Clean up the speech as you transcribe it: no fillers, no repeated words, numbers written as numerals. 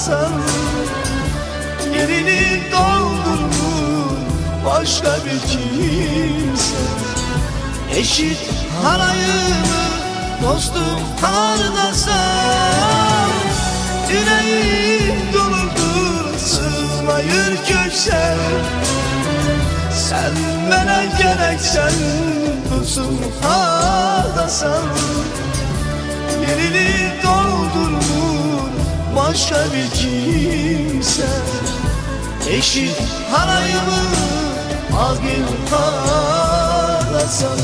ağlasan, yerini doldurur başka bir kimse. Eşit halayımı dostum kardasan, yüreğim doludur sığmayır köksen. Sen bana gereksen dostum kardasan, yerini doldurur başka bir kimse. Eşit halayımı al gel kardasan.